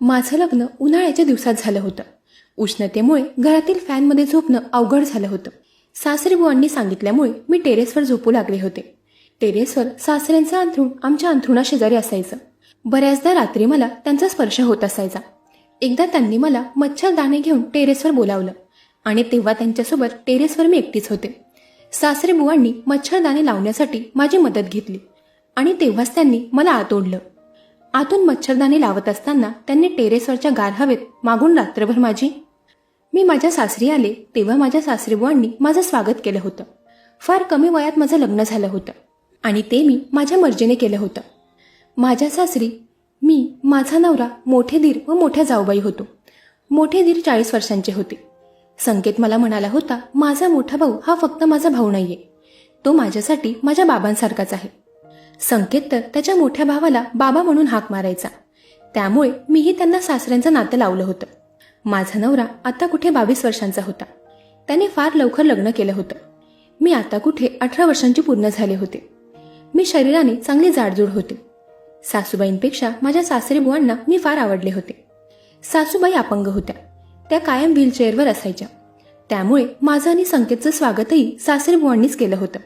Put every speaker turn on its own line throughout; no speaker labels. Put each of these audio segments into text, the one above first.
माझं लग्न उन्हाळ्याच्या दिवसात झालं होतं. उष्णतेमुळे घरातील फॅनमध्ये झोपणं अवघड झालं होतं. सासरीबुवांनी सांगितल्यामुळे मी टेरेसवर झोपू लागले होते. टेरेसवर सासऱ्यांचं अंथरूण आमच्या अंथरुणाशेजारी असायचं. बऱ्याचदा रात्री मला त्यांचा स्पर्श होत असायचा. एकदा त्यांनी मला मच्छरदाणी घेऊन टेरेसवर बोलावलं आणि तेव्हा त्यांच्यासोबत टेरेसवर मी एकटीच होते. सासरीबुवांनी मच्छरदाणी लावण्यासाठी माझी मदत घेतली आणि तेव्हाच त्यांनी मला आत ओढलं. आतून मच्छरदाणी लावत असताना त्यांनी टेरेसवरच्या गार हवेत मागून रात्रभर मी माझ्या सासरी आले तेव्हा माझ्या सासरीबुवांनी माझं स्वागत केलं होतं. फार कमी वयात माझं लग्न झालं होतं आणि ते मी माझ्या मर्जीने केलं होतं. माझ्या सासरी मी, माझा नवरा, मोठे दीर व मोठ्या जाऊबाई होतो. मोठे दीर 40 वर्षांचे होते. संकेत मला म्हणाला होता, माझा मोठा भाऊ हा फक्त माझा भाऊ नाहीये, तो माझ्यासाठी माझ्या बाबांसारखाच आहे. संकेत तर त्याच्या मोठ्या भावाला बाबा म्हणून हाक मारायचा. त्यामुळे मीही त्यांना सासऱ्यांचं नातं लावलं होतं. माझा नवरा आता कुठे 22 वर्षांचा होता. त्याने फार लवकर लग्न केलं होतं. मी आता कुठे 18 वर्षांची पूर्ण झाले होते. मी शरीराने चांगली जाडजूड होते. सासूबाईंपेक्षा माझ्या सासरीबुवांना मी फार आवडले होते. सासूबाई अपंग होत्या. त्या कायम व्हीलचेअरवर असायच्या. त्यामुळे माझं आणि संकेतचं स्वागतही सासरीबुवांनीच केलं होतं.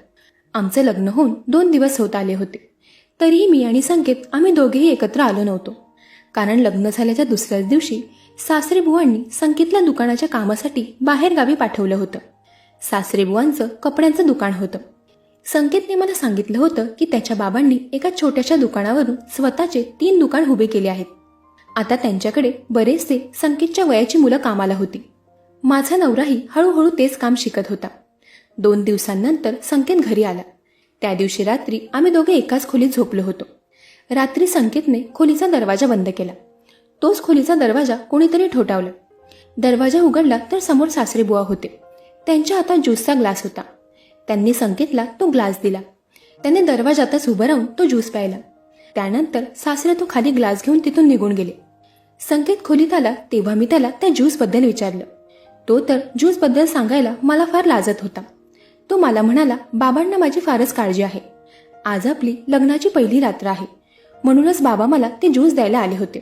आमचं लग्न होऊन 2 दिवस होत आले होते. तरीही मी आणि संकेत आम्ही दोघेही एकत्र आलो नव्हतो. कारण लग्न झाल्याच्या दुसऱ्याच दिवशी सासरीबुवांनी संकेतला दुकानाच्या कामासाठी बाहेर गावी पाठवलं होतं. सासरीबुवांचं कपड्यांचं दुकान होतं. संकेतने मला सांगितलं होतं की त्याच्या बाबांनी एका छोट्याशा दुकानावरून स्वतःचे 3 दुकान उभे केले आहेत. आता त्यांच्याकडे बरेचसे संकेतच्या वयाची मुलं कामाला होती. माझा नवराही हळूहळू तेच काम शिकत होता. 2 दिवसांनंतर संकेत घरी आला. त्या दिवशी रात्री आम्ही दोघे एकाच खोलीत झोपलो होतो. रात्री संकेतने खोलीचा दरवाजा बंद केला. तोच खोलीचा दरवाजा कोणीतरी ठोठावला. दरवाजा उघडला तर समोर सासरेबुवा होते. त्यांच्या हातात ज्यूसचा ग्लास होता. त्यांनी संकेतला तो ग्लास दिला. त्याने दरवाजातच उभं राहून तो ज्यूस प्यायला. त्यानंतर सासरे तो खाली ग्लास घेऊन तिथून निघून गेले. संकेत खोलीत आला तेव्हा मी त्याला त्या ज्यूसबद्दल विचारलं. तो तर ज्यूसबद्दल सांगायला मला फार लाजत होता. तो मला म्हणाला, बाबांना माझी फारच काळजी आहे. आज आपली लग्नाची पहिली रात्र आहे, म्हणूनच बाबा मला ते ज्यूस द्यायला आले होते.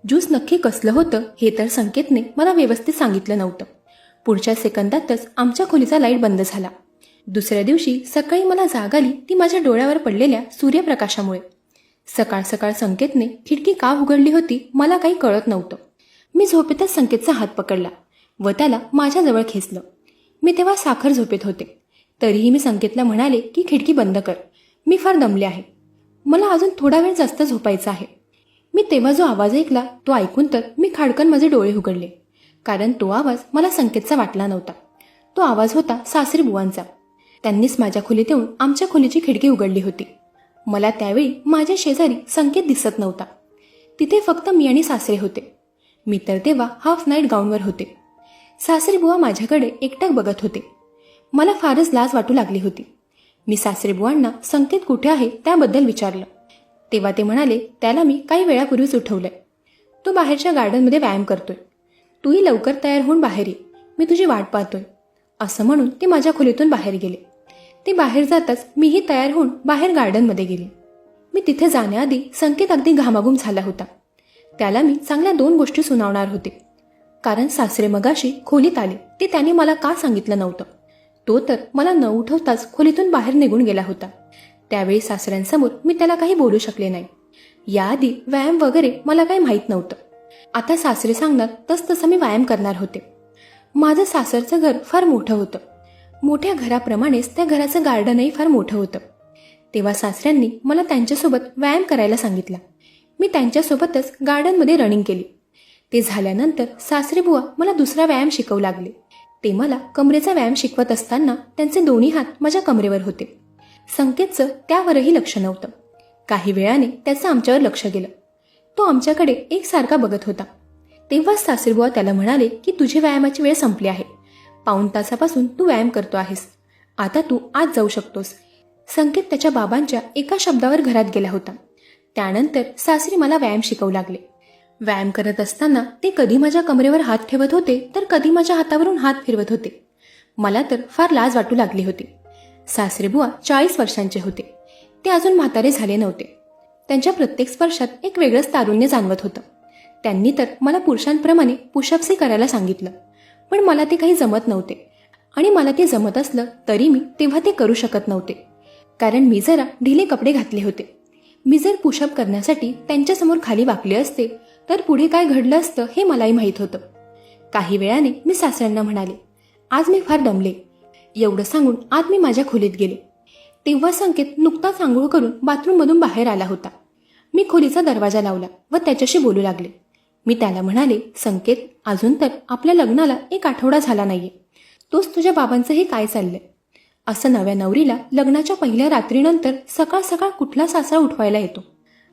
ज्यूस नक्की कसलं होतं हे तर संकेतने मला व्यवस्थित सांगितलं नव्हतं. पुढच्या सेकंदातच आमच्या खोलीचा लाईट बंद झाला. दुसऱ्या दिवशी सकाळी मला जाग आली ती माझ्या डोळ्यावर पडलेल्या सूर्यप्रकाशामुळे. सकाळ सकाळ संकेतने खिडकी का उघडली होती मला काही कळत नव्हतं. मी झोपेतच संकेतचा हात पकडला व त्याला माझ्याजवळ खेचलं. मी तेव्हा साखर झोपेत होते. तरीही मी संकेतला म्हणाले की खिडकी बंद कर, मी फार दमले आहे, मला अजून थोडा वेळ जास्त झोपायचं आहे. मी तेव्हा जो आवाज ऐकला तो ऐकून तर मी खाडकन माझे डोळे उघडले, कारण तो आवाज मला संकेतचा वाटला नव्हता. तो आवाज होता सासरीबुवांचा. त्यांनीच माझ्या खोलीत येऊन आमच्या खोलीची खिडकी उघडली होती. मला त्यावेळी माझ्या शेजारी संकेत दिसत नव्हता. तिथे फक्त मी आणि सासरे होते. मी तर तेव्हा हाफ नाईट गाऊनवर होते. सासरीबुवा माझ्याकडे एकटक बघत होते. मला फारच लाज वाटू लागली होती. मी सासरीबुवांना संकेत कुठे आहे त्याबद्दल विचारलं. तेव्हा ते म्हणाले, त्याला मी काही वेळापूर्वीच उठवलंय. तो बाहेरच्या गार्डनमध्ये व्यायाम करतोय. तूही लवकर तयार होऊन बाहेर ये, मी तुझी वाट पाहतोय. असं म्हणून ते माझ्या खोलीतून बाहेर गेले. ते बाहेर जाताच मीही तयार होऊन बाहेर गार्डनमध्ये गेले. मी तिथे जाण्याआधी संकेत अगदी घामाघूम झाला होता. त्याला मी चांगल्या 2 गोष्टी सुनावणार होते. कारण सासरे मगाशी खोलीत आले ते त्याने मला का सांगितलं नव्हतं. तो तर मला न उठवताच खोलीतून बाहेर निघून गेला होता. त्यावेळी सासऱ्यांसमोर मी त्याला काही बोलू शकले नाही. याआधी व्यायाम वगैरे मला काही माहीत नव्हतं. आता सासरे सांगणार तसं मी व्यायाम करणार होते. माझं सासरचं घर फार मोठं होतं. मोठ्या घराप्रमाणेच त्या घराचं गार्डनही फार मोठं होतं. तेव्हा सासऱ्यांनी मला त्यांच्यासोबत व्यायाम करायला सांगितला. मी त्यांच्यासोबतच गार्डनमध्ये रनिंग केली. ते झाल्यानंतर सासरेबुवा मला दुसरा व्यायाम शिकवू लागले. ते मला कमरेचा व्यायाम शिकवत असताना त्यांचे दोन्ही हात माझ्या कमरेवर होते. संकेतचं त्यावरही लक्ष नव्हतं. काही वेळाने त्याचं आमच्यावर लक्ष गेलं. तो आमच्याकडे एकसारखा बघत होता. तेव्हाच सासरेबुवा त्याला म्हणाले की तुझी व्यायामाची वेळ संपली आहे. पाऊण तासापासून तू व्यायाम करतो आहेस. आता तू आज जाऊ शकतोस. संकेत त्याच्या बाबांच्या एका शब्दावर घरात गेला होता. त्यानंतर सासरी मला व्यायाम शिकवू लागले. व्यायाम करत असताना ते कधी माझ्या कमरेवर हात ठेवत होते तर कधी माझ्या हातावरून हात फिरवत होते. मला तर फार लाज वाटू लागली होती. सासरेबुवा 40 वर्षांचे होते. ते अजून म्हातारे झाले नव्हते. त्यांच्या प्रत्येक स्पर्शात एक वेगळंच तारुण्य जाणवत होतं. त्यांनी तर मला पुरुषांप्रमाणे पुशअप्सही करायला सांगितलं, पण मला ते काही जमत नव्हते. आणि मला ते जमत असलं तरी मी तेव्हा ते करू शकत नव्हते, कारण मी जरा ढिले कपडे घातले होते. मी जर पुशअप करण्यासाठी त्यांच्यासमोर खाली वाकले असते तर पुढे काय घडलं असतं हे मलाही माहीत होतं. काही वेळाने मी सासऱ्यांना म्हणाले, आज मी फार दमले. एवढं सांगून आत मी माझ्या खोलीत गेले. तेव्हा संकेत नुकताच आंघोळ करून बाथरूममधून बाहेर आला होता. मी खोलीचा दरवाजा लावला व त्याच्याशी बोलू लागले. मी त्याला म्हणाले, संकेत, अजून तर आपल्या लग्नाला 1 आठवडा झाला नाहीये. तोच तुझ्या बाबांचं हे काय चाललंय? असं नव्या नवरीला लग्नाच्या पहिल्या रात्रीनंतर सकाळ सकाळ कुठला सासरा उठवायला येतो?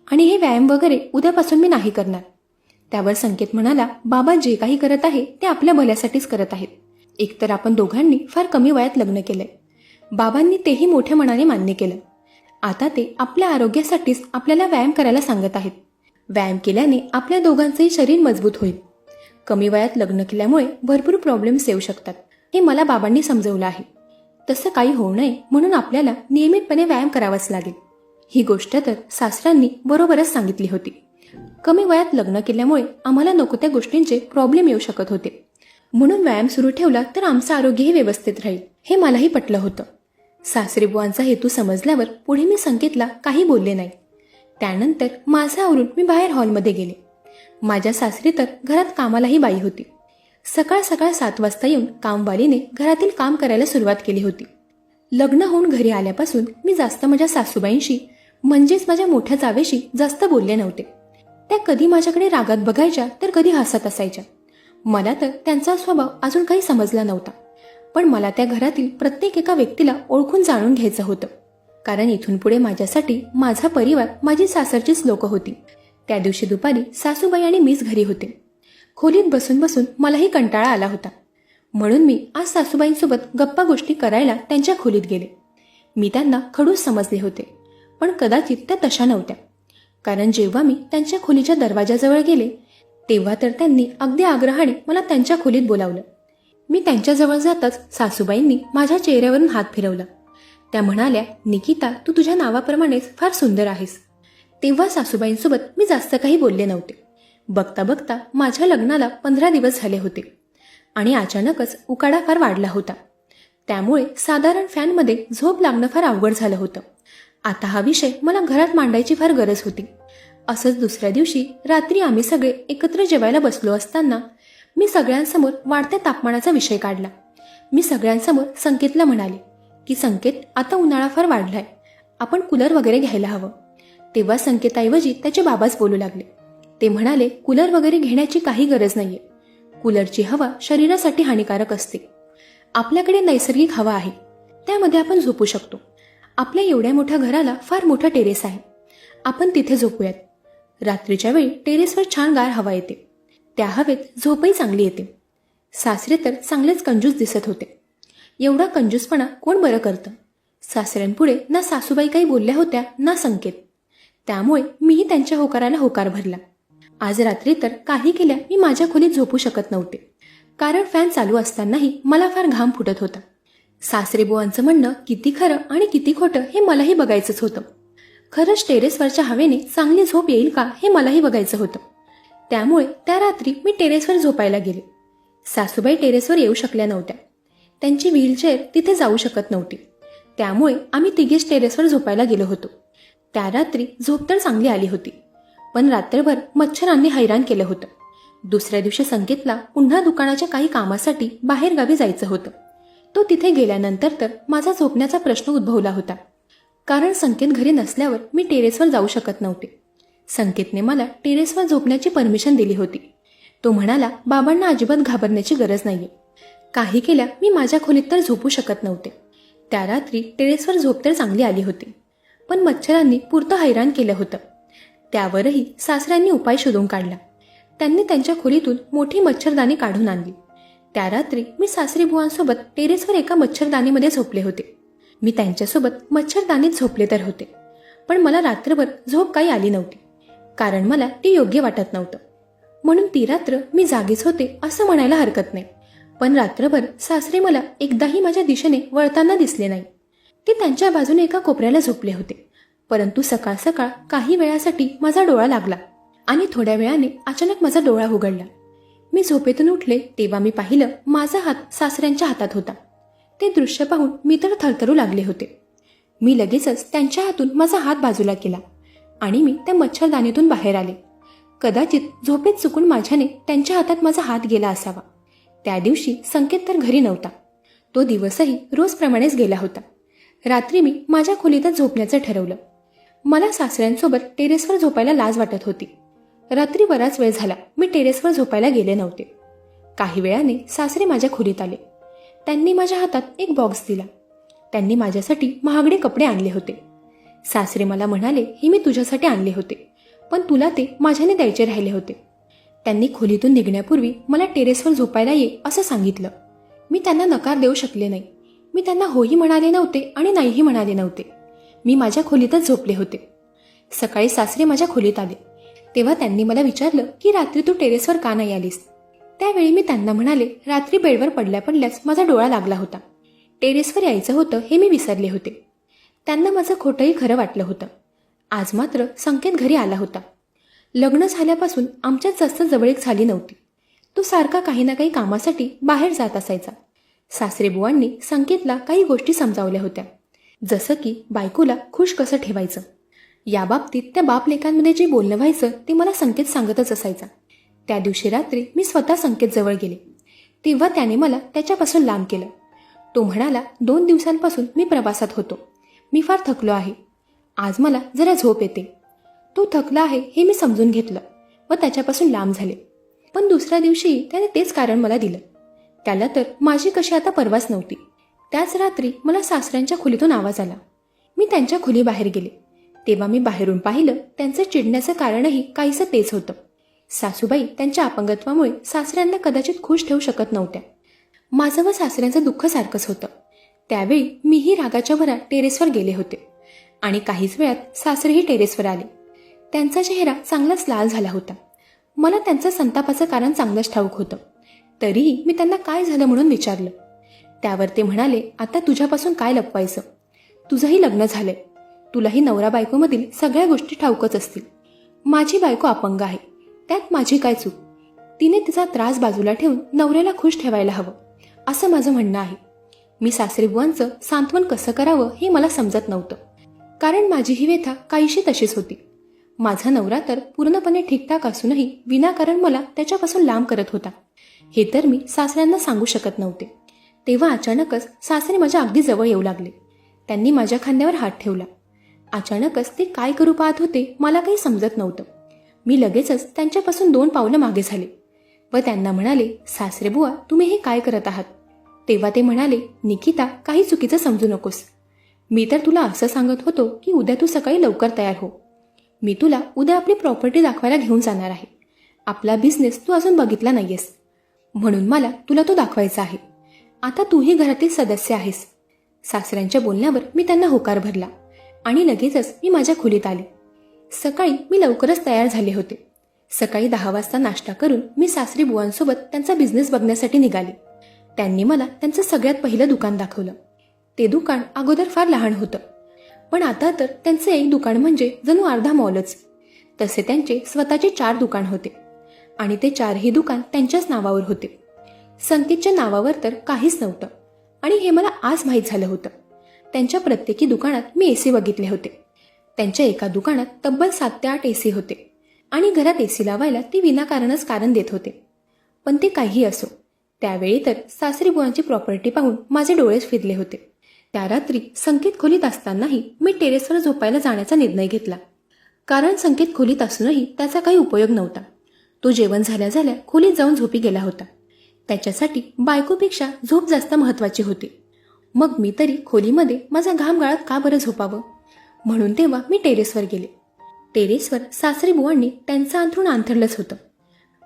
आणि हे व्यायाम वगैरे उद्यापासून मी नाही करणार. त्यावर संकेत म्हणाला, बाबा जे काही करत आहे ते आपल्या भल्यासाठीच करत आहेत. एकतर आपण दोघांनी फार कमी वयात लग्न केलंय. बाबांनी तेही मोठ्या मनाने मान्य केलं. आता ते आपल्या आरोग्यासाठीच आपल्याला व्यायाम करायला सांगत आहेत. व्यायाम केल्याने आपल्या दोघांचंही शरीर मजबूत होईल. कमी वयात लग्न केल्यामुळे भरपूर प्रॉब्लेम्स येऊ शकतात हे मला बाबांनी समजवलं आहे. तसं काही होऊ नये म्हणून आपल्याला नियमितपणे व्यायाम करावाच लागेल. ही गोष्ट तर सासऱ्यांनी बरोबरच सांगितली होती. कमी वयात लग्न केल्यामुळे आम्हाला नको त्या गोष्टींचे प्रॉब्लेम येऊ शकत होते, म्हणून व्यायाम सुरू ठेवला तर आमचं आरोग्यही व्यवस्थित राहील हे मलाही पटलं होतं. सासरेबुवांचा हेतू समजल्यावर पुढे मी संकेतला काही बोलले नाही. त्यानंतर माझं आवरून मी बाहेर हॉलमध्ये गेले. माझ्या सासरी तर घरात कामालाही बाई होती. सकाळ सकाळ 7 वाजता येऊन कामवालीने घरातील काम करायला सुरुवात केली होती. लग्न होऊन घरी आल्यापासून मी जास्त माझ्या सासूबाईंशी म्हणजेच माझ्या मोठ्या जावेशी जास्त बोलले नव्हते. त्या कधी माझ्याकडे रागात बघायच्या तर कधी हसत असायच्या. मला तर त्यांचा स्वभाव अजून काही समजला नव्हता, पण मला त्या घरातील प्रत्येक एका व्यक्तीला ओळखून जाणून घ्यायचं होतं, कारण इथून पुढे माझ्यासाठी माझा परिवार माझी सासरचीच लोकं होती. त्या दिवशी दुपारी सासूबाई आणि मीच घरी होते. खोलीत बसून बसून मलाही कंटाळा आला होता, म्हणून मी आज सासूबाईंसोबत गप्पा गोष्टी करायला त्यांच्या खोलीत गेले. मी त्यांना खडूस समजले होते, पण कदाचित त्या तशा नव्हत्या, कारण जेव्हा मी त्यांच्या खोलीच्या दरवाजाजवळ गेले तेव्हा तर त्यांनी अगदी आग्रहाने मला त्यांच्या खोलीत बोलावलं. मी त्यांच्याजवळ जाताच सासूबाईंनी माझ्या चेहऱ्यावरून हात फिरवला. त्या म्हणाल्या, निकिता, तू तुझ्या नावाप्रमाणेच फार सुंदर आहेस. तेव्हा सासूबाईंसोबत मी जास्त काही बोलले नव्हते. बघता बघता माझ्या लग्नाला 15 दिवस झाले होते आणि अचानकच उकाडा फार वाढला होता. त्यामुळे साधारण फॅनमध्ये झोप लागणं फार अवघड झालं होतं. आता हा विषय मला घरात मांडायची फार गरज होती. असंच दुसऱ्या दिवशी रात्री आम्ही सगळे एकत्र जेवायला बसलो असताना मी सगळ्यांसमोर वाढत्या तापमानाचा विषय काढला. मी सगळ्यांसमोर संकेतला म्हणाले की संकेत, आता उन्हाळा फार वाढलाय, आपण कूलर वगैरे घ्यायला हवं. तेव्हा संकेताऐवजी त्याचे बाबाच बोलू लागले. ते म्हणाले, कूलर वगैरे घेण्याची काही गरज नाहीये. कूलरची हवा शरीरासाठी हानिकारक असते. आपल्याकडे नैसर्गिक हवा आहे, त्यामध्ये आपण झोपू शकतो. आपल्या एवढ्या मोठ्या घराला फार मोठा टेरेस आहे, आपण तिथे झोपूयात. रात्रीच्या वेळी टेरेसवर छान गार हवा येते, त्या हवेत झोपही चांगली येते. सासरे तर चांगलेच कंजूस दिसत होते. एवढा कंजूसपणा कोण बरं करतं? सासऱ्यांपुढे ना सासूबाई काही बोलल्या होत्या ना संकेत. त्यामुळे मीही त्यांच्या होकाराला होकार भरला. आज रात्री तर काही केल्या मी माझ्या खोलीत झोपू शकत नव्हते, कारण फॅन चालू असतानाही मला फार घाम फुटत होता. सासरेबुवांचं म्हणणं किती खरं आणि किती खोटं हे मलाही बघायचंच होतं. खरंच टेरेसवरच्या हवेने चांगली झोप येईल का हे मलाही बघायचं होतं. त्यामुळे त्या रात्री मी टेरेसवर झोपायला गेले. सासूबाई टेरेसवर येऊ शकल्या नव्हत्या, त्यांची व्हीलचेअर तिथे जाऊ शकत नव्हती. त्यामुळे आम्ही तिघेच टेरेसवर झोपायला गेलो होतो. त्या रात्री झोप तर चांगली आली होती, पण रात्रभर मच्छरांनी हैराण केलं होतं. दुसऱ्या दिवशी संकेतला पुन्हा दुकानाच्या काही कामासाठी बाहेर गावी जायचं होतं. तो तिथे गेल्यानंतर तर माझा झोपण्याचा प्रश्न उद्भवला होता, कारण संकेत घरी नसल्यावर मी टेरेसवर जाऊ शकत नव्हते. संकेतने मला टेरेसवर झोपण्याची परमिशन दिली होती. तो म्हणाला, बाबांना अजिबात घाबरण्याची गरज नाहीये. काही केल्या मी माझ्या खोलीत तर झोपू शकत नव्हते. त्या रात्री टेरेसवर झोप तर चांगली आली होती, पण मच्छरांनी पुरतं हैराण केलं होतं. त्यावरही सासऱ्यांनी उपाय शोधून काढला. त्यांनी त्यांच्या खोलीतून मोठी मच्छरदाणी काढून आणली. त्या रात्री मी सासरीबुवांसोबत टेरेसवर एका मच्छरदाणीमध्ये झोपले होते. मी त्यांच्यासोबत मच्छरदाणीत झोपले तर होते, पण मला रात्रभर झोप काही आली नव्हती, कारण मला ते योग्य वाटत नव्हतं. म्हणून ती रात्र मी जागीच होते असं म्हणायला हरकत नाही. पण रात्रभर सासरे मला एकदाही माझ्या दिशेने वळताना दिसले नाही. ते त्यांच्या बाजूने एका कोपऱ्याला झोपले होते. परंतु सकाळ सकाळ काही वेळासाठी माझा डोळा लागला आणि थोड्या वेळाने अचानक माझा डोळा उघडला. मी झोपेतून उठले तेव्हा मी पाहिलं माझा हात सासऱ्यांच्या हातात होता. ते दृश्य पाहून मी तर थरथरू लागले होते. मी लगेचच त्यांच्या हातून माझा हात बाजूला केला आणि मी त्या मच्छरदाणीतून बाहेर आले. कदाचित झोपेत चुकून माझ्याने त्यांच्या हातात माझा हात गेला असावा. त्या दिवशी संकेत तर घरी नव्हता. तो दिवसही रोजप्रमाणेच गेला होता. रात्री मी माझ्या खोलीतच झोपण्याचं ठरवलं. मला सासऱ्यांसोबत टेरेसवर झोपायला लाज वाटत होती. रात्री बराच वेळ झाला मी टेरेसवर झोपायला गेले नव्हते. काही वेळाने सासरे माझ्या खोलीत आले. त्यांनी माझ्या हातात एक बॉक्स दिला. त्यांनी माझ्यासाठी महागडे कपडे आणले होते. सासरे मला म्हणाले, हे मी तुझ्यासाठी आणले होते, पण तुला ते माझ्याने द्यायचे राहिले होते. त्यांनी खोलीतून निघण्यापूर्वी मला टेरेसवर झोपायला ये असं सांगितलं. मी त्यांना नकार देऊ शकले नाही. मी त्यांना होही म्हणाले नव्हते आणि नाहीही म्हणाले नव्हते. मी माझ्या खोलीतच झोपले होते. सकाळी सासरे माझ्या खोलीत आले तेव्हा त्यांनी मला विचारलं की रात्री तू टेरेसवर का नाही आलीस. त्यावेळी मी त्यांना म्हणाले, रात्री बेडवर पडल्याच माझा डोळा लागला होता. टेरेसवर यायचं होतं हे मी विसरले होते. त्यांना माझं खोटंही खरं वाटलं होतं. आज मात्र संकेत घरी आला होता. लग्न झाल्यापासून आमच्यात जास्त जवळीक झाली नव्हती. तो सारखा काही ना काही कामासाठी बाहेर जात असायचा. सासरेबुवांनी संकेतला काही गोष्टी समजावल्या होत्या, जसं की बायकोला खुश कसं ठेवायचं. याबाबतीत त्या बापलेकांमध्ये जे बोलणं व्हायचं ते मला संकेत सांगतच असायचा. त्या दिवशी रात्री मी स्वतः संकेतजवळ गेले तेव्हा त्याने मला त्याच्यापासून लांब केलं. तो म्हणाला, 2 दिवसांपासून मी प्रवासात होतो. मी फार थकलो आहे. आज मला जरा झोप येते. तो थकला आहे हे मी समजून घेतलं व त्याच्यापासून लांब झाले. पण दुसऱ्या दिवशी त्याने तेच कारण मला दिलं. त्याला तर माझी कशी आता परवाच नव्हती. त्याच रात्री मला सासऱ्यांच्या खोलीतून आवाज आला. मी त्यांच्या खोलीबाहेर गेले तेव्हा मी बाहेरून पाहिलं त्यांचं चिडण्याचं कारणही काहीसं तेच होतं. सासूबाई त्यांच्या अपंगत्वामुळे सासऱ्यांना कदाचित खुश ठेवू शकत नव्हत्या. माझं व सासऱ्यांचं दुःख सारखंच होतं. त्यावेळी मीही रागाच्या भरात टेरेसवर गेले होते आणि काहीच वेळात सासरेही टेरेसवर आले. त्यांचा चेहरा चांगलाच लाल झाला होता. मला त्यांचं संतापाचं कारण चांगलंच ठाऊक होतं. तरीही मी त्यांना काय झालं म्हणून विचारलं. त्यावर ते म्हणाले, आता तुझ्यापासून काय लपवायचं. तुझंही लग्न झालंय. तुलाही नवरा बायकोमधील सगळ्या गोष्टी ठाऊकच असतील. माझी बायको अपंग आहे, त्यात माझी काय चूक. तिने तिचा त्रास बाजूला ठेवून नवऱ्याला खुश ठेवायला हवं असं माझं म्हणणं आहे. मी सासरेबुवांचं सांत्वन कसं करावं हे मला समजत नव्हतं, कारण माझी ही व्यथा काहीशी तशीच होती. माझा नवरा तर पूर्णपणे ठीकठाक असूनही विनाकारण मला त्याच्यापासून लांब करत होता. हे तर मी सासऱ्यांना सांगू शकत नव्हते. तेव्हा अचानकच सासरे माझ्या अगदी जवळ येऊ लागले. त्यांनी माझ्या खांद्यावर हात ठेवला. अचानकच ते काय करू पाहत होते मला काही समजत नव्हतं. मी लगेचच त्यांच्यापासून 2 पावलं मागे झाले व त्यांना म्हणाले, सासरेबुवा तुम्ही हे काय करत आहात. तेव्हा ते म्हणाले, निकिता काही चुकीचं समजू नकोस. मी तर तुला असं सांगत होतो की उद्या तू सकाळी लवकर तयार हो. मी तुला उद्या आपली प्रॉपर्टी दाखवायला घेऊन जाणार आहे. आपला बिझनेस तू अजून बघितला नाहीयेस, म्हणून मला तुला तो दाखवायचा आहे. आता तूही घरातील सदस्य आहेस. सासऱ्यांच्या बोलण्यावर मी त्यांना होकार भरला आणि लगेचच मी माझ्या खोलीत आले. सकाळी मी लवकरच तयार झाले होते. सकाळी 10 वाजता नाश्ता करून मी सासरी बुवांसोबत त्यांचा बिझनेस बघण्यासाठी निघाले. त्यांनी मला त्यांचं सगळ्यात पहिलं दुकान दाखवलं. ते दुकान अगोदर फार लहान होतं, पण आता तर त्यांचं एक दुकान म्हणजे जणू अर्धा मॉलच. तसे त्यांचे स्वतःचे 4 दुकान होते आणि ते 4ही दुकान त्यांच्याच नावावर होते. संकेतच्या नावावर तर काहीच नव्हतं आणि हे मला आज माहीत झालं होतं. त्यांच्या प्रत्येकी दुकानात मी एसी बघितले होते. त्यांच्या एका दुकानात तब्बल 7 ते 8 एसी होते आणि घरात एसी लावायला ते विनाकारणच कारण देत होते. पण ते काही असो, त्यावेळी तर सासरीबुवांची प्रॉपर्टी पाहून माझे डोळेच फिरले होते. त्या रात्री संकेत खोलीत असतानाही मी टेरेसवर झोपायला जाण्याचा निर्णय घेतला, कारण संकेत खोलीत असूनही त्याचा काही उपयोग नव्हता. तो जेवण झाल्या खोलीत जाऊन झोपी गेला होता. त्याच्यासाठी बायकोपेक्षा झोप जास्त महत्वाची होती. मग मी तरी खोलीमध्ये माझा घाम गाळत का बरं झोपावं, म्हणून तेव्हा मी टेरेसवर गेले. टेरेसवर सासरीबुवांनी त्यांचं अंथरूण अंथरलंच होतं.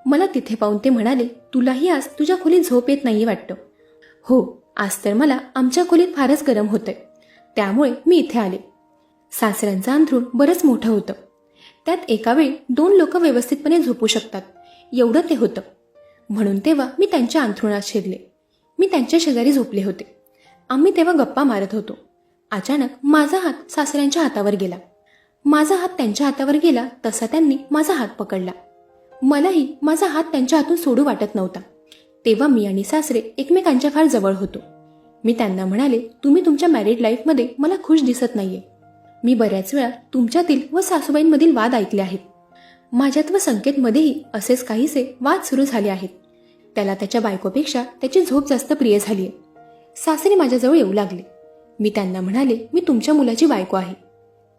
मला तिथे पाहून ते म्हणाले, तुलाही आज तुझ्या खोलीत झोप येत नाही वाटतं. हो, आज तर मला आमच्या खोलीत फारच गरम होतंय, त्यामुळे मी इथे आले. सासऱ्यांचं अंथरूण बरंच मोठं होतं. त्यात एकावेळी 2 लोक व्यवस्थितपणे झोपू शकतात एवढं ते होतं. म्हणून तेव्हा मी त्यांच्या अंथरुणात शिरले. मी त्यांच्या शेजारी झोपले होते. आम्ही तेव्हा गप्पा मारत होतो. अचानक माझा हात सासऱ्यांच्या हातावर गेला. माझा हात त्यांच्या हातावर गेला तसा त्यांनी माझा हात पकडला. मलाही माझा हात त्यांच्या हातून सोडू वाटत नव्हता. तेव्हा मी आणि सासरे एकमेकांच्या फार जवळ होतो. मी त्यांना म्हणाले, तुम्ही तुमच्या मॅरिड लाईफमध्ये मला खुश दिसत नाहीये. मी बऱ्याच वेळा तुमच्यातील व सासूबाईंमधील वाद ऐकले आहेत. माझ्यात व संकेतमध्येही असेच काहीसे वाद सुरू झाले आहेत. त्याला त्याच्या बायकोपेक्षा त्याची झोप जास्त प्रिय झालीय. सासरे माझ्याजवळ येऊ लागले. मी त्यांना म्हणाले, मी तुमच्या मुलाची बायको आहे.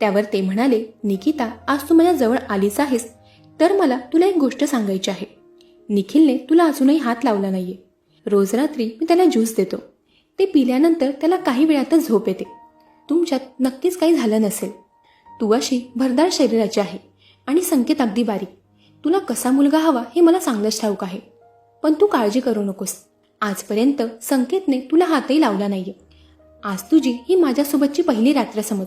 त्यावर ते म्हणाले, निकिता, आज तू माझ्या जवळ आलीच आहेस तर मला तुला एक गोष्ट सांगायची आहे. निखिलने तुला अजूनही हात लावला नाहीये. रोज रात्री मी त्याला ज्यूस देतो. ते पिल्यानंतर त्याला काही वेळातच झोप येते. तुमच्यात नक्कीच काही झालं नसेल. तू अशी भरदार शरीराची आहे आणि संकेत अगदी बारीक. तुला कसा मुलगा हवा हे मला चांगलंच ठाऊक आहे. पण तू काळजी करू नकोस. आजपर्यंत संकेतने तुला हातही लावला नाहीये. आज तुझी ही माझ्यासोबतची पहिली रात्र समज.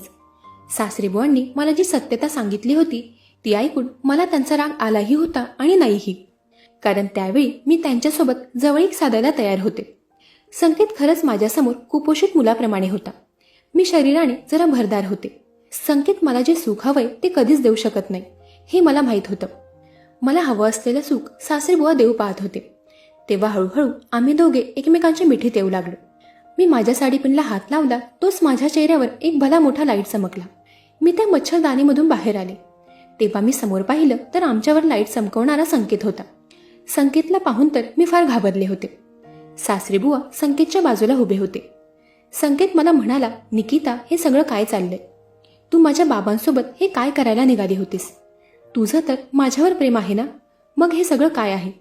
सासरेबुवांनी मला जी सत्यता सांगितली होती ती ऐकून मला त्यांचा राग आलाही होता आणि नाहीही. कारण त्यावेळी मी त्यांच्यासोबत जवळीक साधायला तयार होते. संकेत खरंच माझ्यासमोर कुपोषित मुलाप्रमाणे होता. मी शरीराने जरा भरदार होते. संकेत मला जे सुख हवंय ते कधीच देऊ शकत नाही हे मला माहीत होतं. मला हवं असलेलं सुख सासरेबुवा देऊ पाहत होते. तेव्हा हळूहळू आम्ही दोघे एकमेकांच्या मिठीत येऊ लागलो. मी माझ्या साडीपिनला हात लावला तोच माझ्या चेहऱ्यावर एक भला मोठा लाईट चमकला. मी त्या मच्छरदाणीमधून बाहेर आले. तेव्हा मी समोर पाहिलं तर आमच्यावर लाईट चमकवणारा संकेत होता. संकेतला पाहून तर मी फार घाबरले होते. सासरेबुवा संकेतच्या बाजूला उभे होते. संकेत मला म्हणाला, निकिता, हे सगळं काय चाललंय? तू माझ्या बाबांसोबत हे काय करायला निघाली होतीस? तुझं तर माझ्यावर प्रेम आहे ना, मग हे सगळं काय आहे?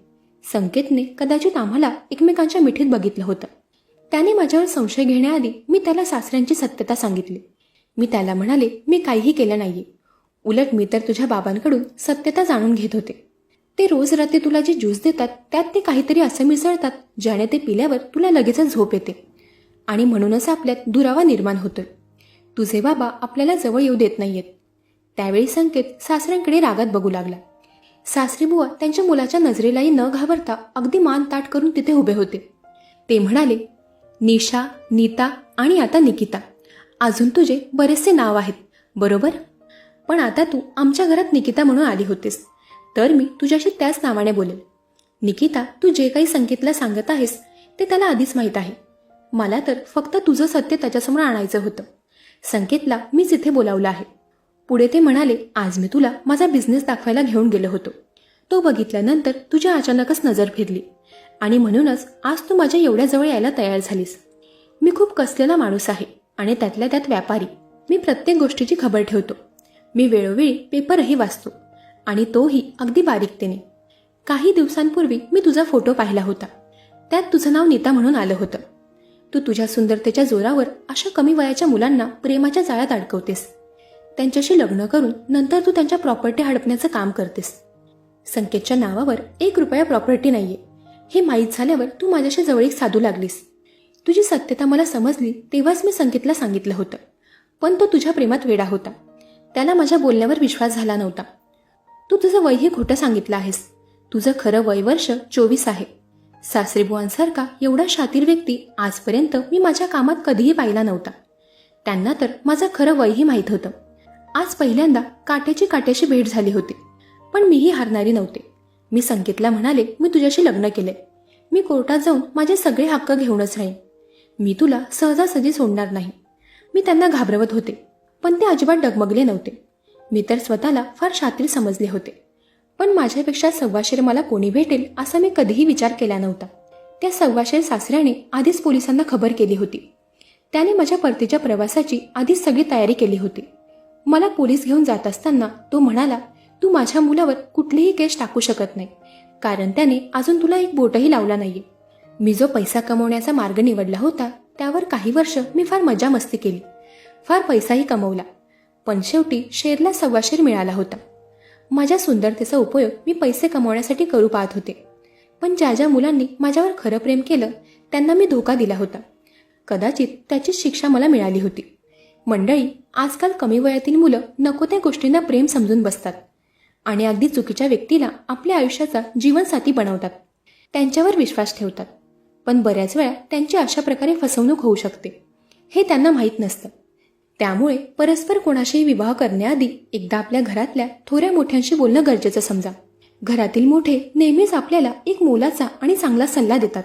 संकेतने कदाचित आम्हाला एकमेकांच्या मिठीत बघितलं होतं. त्याने माझ्यावर संशय घेण्याआधी मी त्याला सासऱ्यांची सत्यता सांगितली. मी त्याला म्हणाले, मी काहीही केलं नाहीये. उलट मी तर तुझ्या बाबांकडून सत्यता जाणून घेत होते. ते रोज रात्री तुला जे ज्यूस देतात त्यात ते काहीतरी असं मिसळतात ज्याने ते पिल्यावर तुला लगेचच झोप येते आणि म्हणूनच आपल्यात दुरावा निर्माण होतोय. तुझे बाबा आपल्याला जवळ येऊ देत नाहीयेत. त्यावेळी संकेत सासऱ्यांकडे रागात बघू लागला. सासरेबुवा त्यांच्या मुलाच्या नजरेलाही न घाबरता अगदी मान ताट करून तिथे उभे होते. ते म्हणाले, निशा, नीता आणि आता निकिता, अजून तुझे बरेचसे नाव आहेत बरोबर? पण आता तू आमच्या घरात निकिता म्हणून आली होतीस तर मी तुझ्याशी त्याच नावाने बोलेल. निकिता, तू जे काही संकेतला सांगत आहेस ते त्याला आधीच माहीत आहे. मला तर फक्त तुझं सत्य त्याच्यासमोर आणायचं होतं. संकेतला मीच इथे बोलावलं आहे. पुढे ते म्हणाले, आज मी तुला माझा बिझनेस दाखवायला घेऊन गेलो होतो. तो बघितल्यानंतर तुझ्या अचानकच नजर फिरली आणि म्हणूनच आज तू माझ्या एवढ्या जवळ यायला तयार झालीस. मी खूप कसलेला माणूस आहे आणि त्यातल्या त्यात व्यापारी. मी प्रत्येक गोष्टीची खबर ठेवतो. मी वेळोवेळी पेपरही वाचतो आणि तोही अगदी बारीकतेने. काही दिवसांपूर्वी मी तुझा फोटो पाहिला होता. त्यात तुझं नाव नीता म्हणून आलं होतं. तू तुझ्या सुंदरतेच्या जोरावर अशा कमी वयाच्या मुलांना प्रेमाच्या जाळ्यात अडकवतेस. त्यांच्याशी लग्न करून नंतर तू त्यांच्या प्रॉपर्टी हडपण्याचं काम करतेस. संकेतच्या नावावर 1 रुपया प्रॉपर्टी नाहीये हे माहीत झाल्यावर तू माझ्याशी जवळीक साधू लागलीस. तुझी सत्यता मला समजली तेव्हाच मी संकेतला सांगितलं होतं. पण तो तुझ्या प्रेमात वेडा होता. त्याला माझ्या बोलण्यावर विश्वास झाला नव्हता. तू तुझं वयही खोटं सांगितलं आहेस. तुझं खरं वय वर्ष 24 आहे. सासरेबुवांसारखा एवढा शातीर व्यक्ती आजपर्यंत मी माझ्या कामात कधीही पाहिला नव्हता. त्यांना तर माझं खरं वयही माहीत होतं. आज पहिल्यांदा काट्याची भेट झाली होती. पण मीही हारणारी नव्हते. मी संकेतला म्हणाले, मी तुझ्याशी लग्न केलंय. मी कोर्टात जाऊन माझे सगळे हक्क घेऊनच राहीन. मी तुला सहजासहजी सोडणार नाही. मी त्यांना घाबरवत होते पण ते अजिबात डगमगले नव्हते. मी तर स्वतःला फार शातीर समजले होते. पण माझ्यापेक्षा सव्वाशेर मला कोणी भेटेल असा मी कधीही विचार केला नव्हता. त्या सव्वाशेर सासऱ्याने आधीच पोलिसांना खबर केली होती. त्याने माझ्या परतीच्या प्रवासाची आधीच सगळी तयारी केली होती. मला पोलीस घेऊन जात असताना तो म्हणाला, तू माझ्या मुलावर कुठलीही केस टाकू शकत नाही कारण त्याने अजून तुला एक बोटही लावला नाहीये. मी जो पैसा कमवण्याचा मार्ग निवडला होता त्यावर काही वर्ष मी फार मजा मस्ती केली. फार पैसाही कमवला. पण शेवटी शेरला 1.25 मिळाला होता. माझ्या सुंदरतेचा उपयोग मी पैसे कमवण्यासाठी करू पाहत होते. पण ज्या ज्या मुलांनी माझ्यावर खरं प्रेम केलं त्यांना मी धोका दिला होता. कदाचित त्याचीच शिक्षा मला मिळाली होती. मंडळी, आजकाल कमी वयातील मुलं नको त्या गोष्टींना प्रेम समजून बसतात आणि अगदी चुकीच्या व्यक्तीला आपल्या आयुष्याचा जीवनसाथी बनवतात. त्यांच्यावर विश्वास ठेवतात. पण बऱ्याच वेळा त्यांची अशा प्रकारे फसवणूक होऊ शकते हे त्यांना माहीत नसतं. त्यामुळे परस्पर कोणाशीही विवाह करण्याआधी एकदा आपल्या घरातल्या थोड्या मोठ्यांशी बोलणं गरजेचं समजा. घरातील मोठे नेहमीच आपल्याला एक मोलाचा आणि चांगला सल्ला देतात.